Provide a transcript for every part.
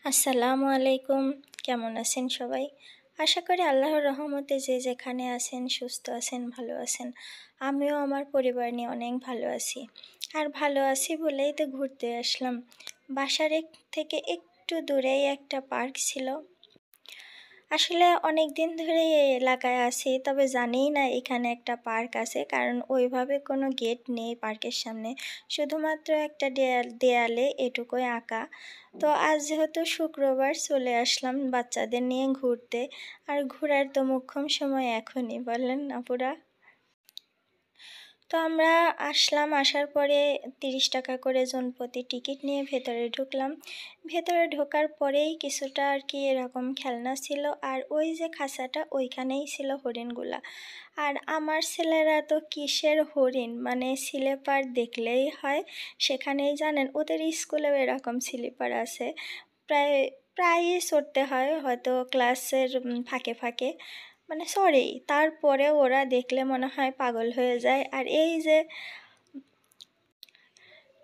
আসসালামু আলাইকুম। কেমন আছেন সবাই? আশা করি আল্লাহর রহমতে যে যেখানে আছেন সুস্থ আছেন, ভালো আছেন। আমিও আমার পরিবার নিয়ে অনেক ভালো আছি। আর ভালো আছি বলেই তো ঘুরতে আসলাম। বাসার থেকে একটু দূরেই একটা পার্ক ছিল। আসলে অনেক দিন ধরেই এই এলাকায় আছি, তবে জানিই না এখানে একটা পার্ক আছে, কারণ ওইভাবে কোনো গেট নেই পার্কের সামনে, শুধুমাত্র একটা দেয়ালে এটুকুই আঁকা। তো আজ যেহেতু শুক্রবার চলে আসলাম বাচ্চাদের নিয়ে ঘুরতে, আর ঘোরার তো মোক্ষম সময় এখনই, বললেন আপুরা। তো আমরা আসলাম, আসার পরে 30 টাকা করে জনপ্রতি টিকিট নিয়ে ভেতরে ঢুকলাম। ভেতরে ঢোকার পরেই কিছুটা আর কি এরকম খেলনা ছিল, আর ওই যে খাঁচাটা ওইখানেই ছিল হরিণগুলা। আর আমার ছেলেরা তো কিসের হরিণ, মানে স্লিপার দেখলেই হয়। সেখানেই জানেন ওদের স্কুলেও এরকম স্লিপার আছে, প্রায় প্রায়ই চড়তে হয়, হয়তো ক্লাসের ফাঁকে ফাঁকে, মানে সরি, তারপরে ওরা দেখলে মনে হয় পাগল হয়ে যায়। আর এই যে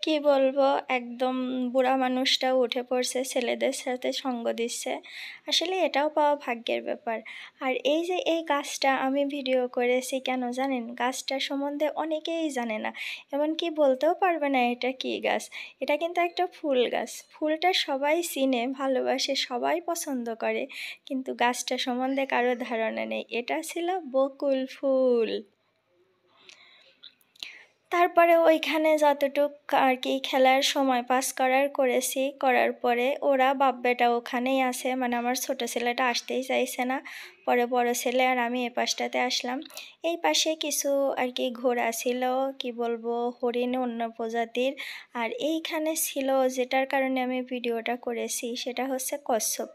কি বলবো, একদম বুড়া মানুষটাও উঠে পড়ছে, ছেলেদের সাথে সঙ্গ দিচ্ছে। আসলে এটাও পাওয়া ভাগ্যের ব্যাপার। আর এই যে এই গাছটা আমি ভিডিও করেছি কেন জানেন? গাছটা সম্বন্ধে অনেকেই জানে না, এমনকি বলতেও পারবে না এটা কী গাছ। এটা কিন্তু একটা ফুল গাছ। ফুলটা সবাই চিনে, ভালোবাসে, সবাই পছন্দ করে, কিন্তু গাছটা সম্বন্ধে কারো ধারণা নেই। এটা ছিল বকুল ফুল। তারপরে ওইখানে যতটুক আর কি খেলার সময় পাস করেছি, করার পরে ওরা বাপ বেটা ওখানেই আছে, মানে আমার ছোট ছেলেটা আসতেই চাইছে না। পরে বড় ছেলে আর আমি এ পাশটাতে আসলাম। এই পাশে কিছু আর কি ঘোড়া ছিল, কি বলবো, হরিণ অন্য প্রজাতির। আর এইখানে ছিল, যেটার কারণে আমি ভিডিওটা করেছি, সেটা হচ্ছে কচ্ছপ।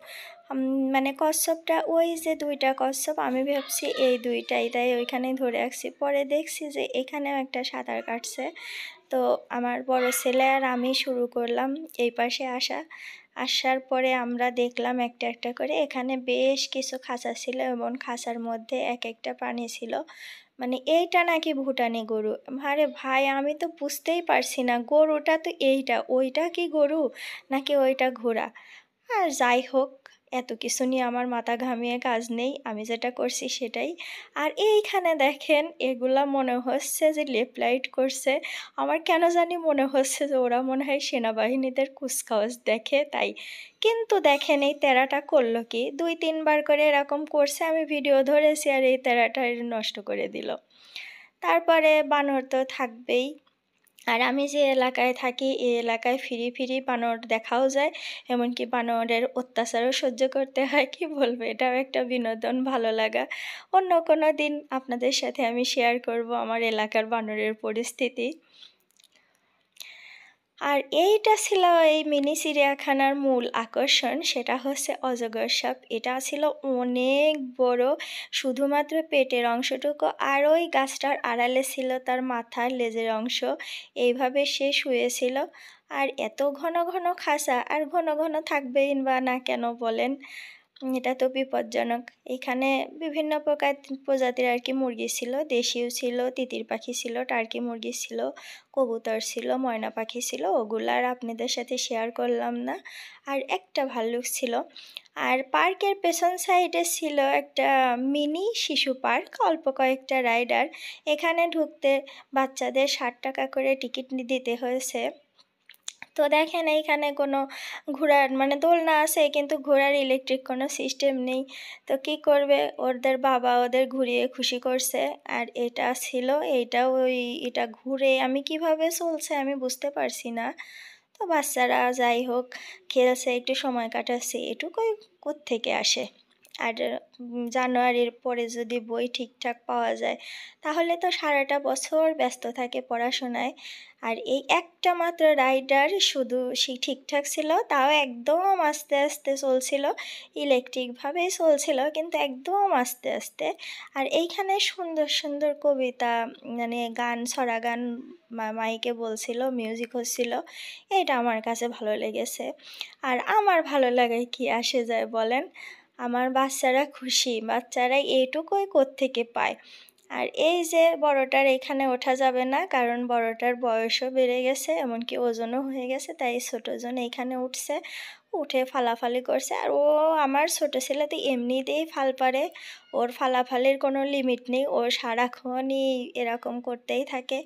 মানে কচ্ছপটা, ওই যে দুইটা কচ্ছপ, আমি ভাবছি এই দুইটাই, তাই ওইখানেই ধরে রাখছি। পরে দেখছি যে এখানেও একটা সাঁতার কাটছে। তো আমার বড় ছেলে আর আমি শুরু করলাম এই পাশে আসার পরে আমরা দেখলাম একটা একটা করে এখানে বেশ কিছু খাঁচা ছিল, এবং খাঁচার মধ্যে এক একটা প্রাণী ছিল। মানে এইটা নাকি ভুটানি গরু। আরে ভাই, আমি তো বুঝতেই পারছি না, গরুটা তো এইটা, ওইটা কি গরু নাকি ওইটা ঘোড়া। আর যাই হোক, এত কিছু নিয়ে আমার মাথা ঘামিয়ে কাজ নেই, আমি যেটা করছি সেটাই। আর এইখানে দেখেন, এগুলা মনে হচ্ছে যে লেফট করছে। আমার কেন জানি মনে হচ্ছে যে ওরা মনে হয় সেনাবাহিনীদের কুচকাওয়াজ দেখে, তাই। কিন্তু দেখেন এই তেরাটা করলো কি, 2-3 বার করে এরকম করছে, আমি ভিডিও ধরেছি, আর এই তেরাটা নষ্ট করে দিল। তারপরে বানর তো থাকবেই। আর আমি যে এলাকায় থাকি, এই এলাকায় ফিরি ফিরি বানর দেখাও যায়, এমনকি বানরের অত্যাচারও সহ্য করতে হয়। কি বলবো, এটাও একটা বিনোদন, ভালো লাগা। অন্য কোনো দিন আপনাদের সাথে আমি শেয়ার করব আমার এলাকার বানরের পরিস্থিতি। আর এইটা ছিল এই মিনি চিড়িয়াখানার মূল আকর্ষণ, সেটা হচ্ছে অজগর সাপ। এটা ছিল অনেক বড়, শুধুমাত্র পেটের অংশটুকু, আর ওই গাছটার আড়ালে ছিল তার মাথার লেজের অংশ। এইভাবে সে শুয়েছিল। আর এত ঘন ঘন খাঁচা, আর ঘন ঘন থাকবেই বা না কেন বলেন, এটা তো বিপজ্জনক। এখানে বিভিন্ন প্রজাতির আর কি মুরগি ছিল, দেশিও ছিল, তিতির পাখি ছিল, টার্কি মুরগি ছিল, কবুতর ছিল, ময়না পাখি ছিল, ওগুলো আর আপনাদের সাথে শেয়ার করলাম না। আর একটা ভাল্লুক ছিল। আর পার্কের পেছন সাইডে ছিল একটা মিনি শিশু পার্ক, অল্প কয়েকটা রাইডার। এখানে ঢুকতে বাচ্চাদের 60 টাকা করে টিকিট দিতে হয়েছে। তো দেখেন এইখানে কোনো ঘোড়ার, মানে দোলনা আছে, কিন্তু ঘোড়ার ইলেকট্রিক কোনো সিস্টেম নেই। তো কি করবে, ওদের বাবা ওদের ঘুরিয়ে খুশি করছে। আর এটা ছিল, এটা ঘুরে আমি কিভাবে চলছে আমি বুঝতে পারছি না। তো বাচ্চারা যাই হোক খেলছে, একটু সময় কাটাচ্ছে, এটুকুই কোত্থেকে আসে। আর জানুয়ারির পরে যদি বই ঠিকঠাক পাওয়া যায়, তাহলে তো সারাটা বছর ব্যস্ত থাকে পড়াশোনায়। আর এই একটা মাত্র রাইডার শুধু সে ঠিকঠাক ছিল, তাও একদম আস্তে আস্তে চলছিল, ইলেকট্রিকভাবেই চলছিল, কিন্তু একদম আস্তে আস্তে। আর এইখানে সুন্দর সুন্দর কবিতা, মানে গান, ছড়া গান মাইকে বলছিল, মিউজিক হচ্ছিল। এটা আমার কাছে ভালো লেগেছে। আর আমার ভালো লাগায় কি আসে যায় বলেন, আমার বাচ্চারা খুশি, বাচ্চারা এইটুকুই কোত্থেকে পায়। আর এই যে বড়টার এখানে ওঠা যাবে না, কারণ বড়টার বয়সও বেড়ে গেছে, এমনকি ওজনও হয়ে গেছে, তাই ছোটোজন এইখানে উঠছে। উঠে ফালাফালি করছে। আর ও আমার ছোট ছেলে তো এমনিতেই ফাল পারে, ওর ফালাফালির কোনো লিমিট নেই, ও সারাক্ষণই এরকম করতেই থাকে।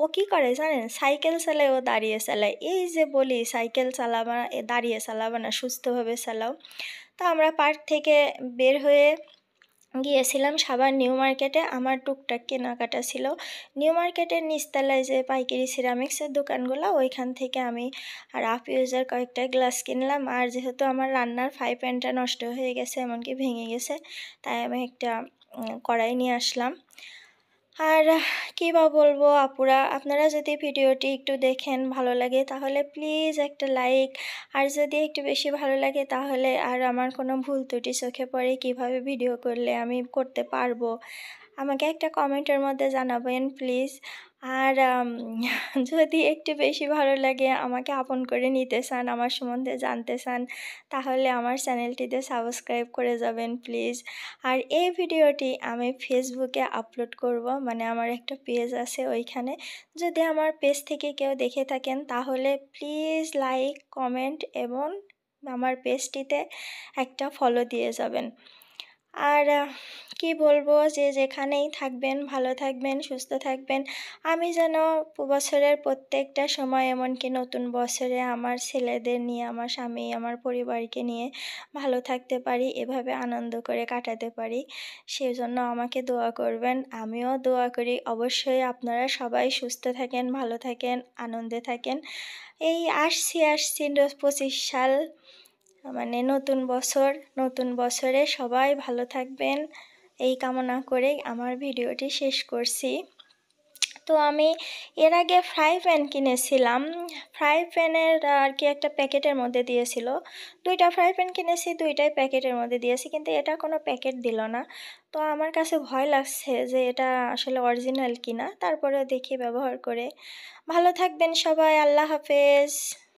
ও কী করে জানেন, সাইকেল চালায়, ও দাঁড়িয়ে চালায়। এই যে বলি সাইকেল চালাবা, দাঁড়িয়ে চালাবা না, সুস্থভাবে চালাও। তো আমরা পার্ক থেকে বের হয়ে গিয়েছিলাম সাভার নিউ মার্কেটে, আমার টুকটাক কেনাকাটা ছিল। নিউ মার্কেটের নিচতলায় যে পাইকারি সিরামিক্সের দোকানগুলো, ওইখান থেকে আমি আর আফিউজের কয়েকটা গ্লাস কিনলাম। আর যেহেতু আমার রান্নার ফ্রাই প্যানটা নষ্ট হয়ে গেছে, এমনকি ভেঙে গেছে, তাই আমি একটা কড়াই নিয়ে আসলাম। আর কী বা বলবো আপুরা, আপনারা যদি ভিডিওটি একটু দেখেন, ভালো লাগে তাহলে প্লিজ একটা লাইক, আর যদি একটু বেশি ভালো লাগে তাহলে আর আমার কোনো ভুল ত্রুটি চোখে পড়ে কিভাবে ভিডিও করলে আমি করতে পারবো, আমাকে একটা কমেন্টের মধ্যে জানাবেন প্লিজ। আর যদি একটু বেশি ভালো লাগে, আমাকে আপন করে নিতে চান, আমার সম্বন্ধে জানতে চান, তাহলে আমার চ্যানেলটিতে সাবস্ক্রাইব করে যাবেন প্লিজ। আর এই ভিডিওটি আমি ফেসবুকে আপলোড করব, মানে আমার একটা পেজ আছে ওইখানে। যদি আমার পেজ থেকে কেউ দেখে থাকেন তাহলে প্লিজ লাইক, কমেন্ট এবং আমার পেজটিতে একটা ফলো দিয়ে যাবেন। আর কি বলবো, যে যেখানেই থাকবেন ভালো থাকবেন, সুস্থ থাকবেন। আমি যেন বছরের প্রত্যেকটা সময়, এমনকি নতুন বছরে আমার ছেলেদের নিয়ে, আমার স্বামী, আমার পরিবারকে নিয়ে ভালো থাকতে পারি, এভাবে আনন্দ করে কাটাতে পারি, সেজন্য আমাকে দোয়া করবেন। আমিও দোয়া করি। অবশ্যই আপনারা সবাই সুস্থ থাকেন, ভালো থাকেন, আনন্দে থাকেন। এই আসছি 25 সাল, মানে নতুন বছর, নতুন বছরে সবাই ভালো থাকবেন এই কামনা করে আমার ভিডিওটি শেষ করছি। তো আমি এর আগে ফ্রাই প্যান কিনেছিলাম, ফ্রাই প্যানের আর কি একটা প্যাকেটের মধ্যে দিয়েছিল। 2টা ফ্রাই প্যান কিনেছি, 2টাই প্যাকেটের মধ্যে দিয়েছি, কিন্তু এটা কোনো প্যাকেট দিল না। তো আমার কাছে ভয় লাগছে যে এটা আসলে অরিজিনাল কিনা, তারপরে দেখি ব্যবহার করে। ভালো থাকবেন সবাই, আল্লাহ হাফেজ।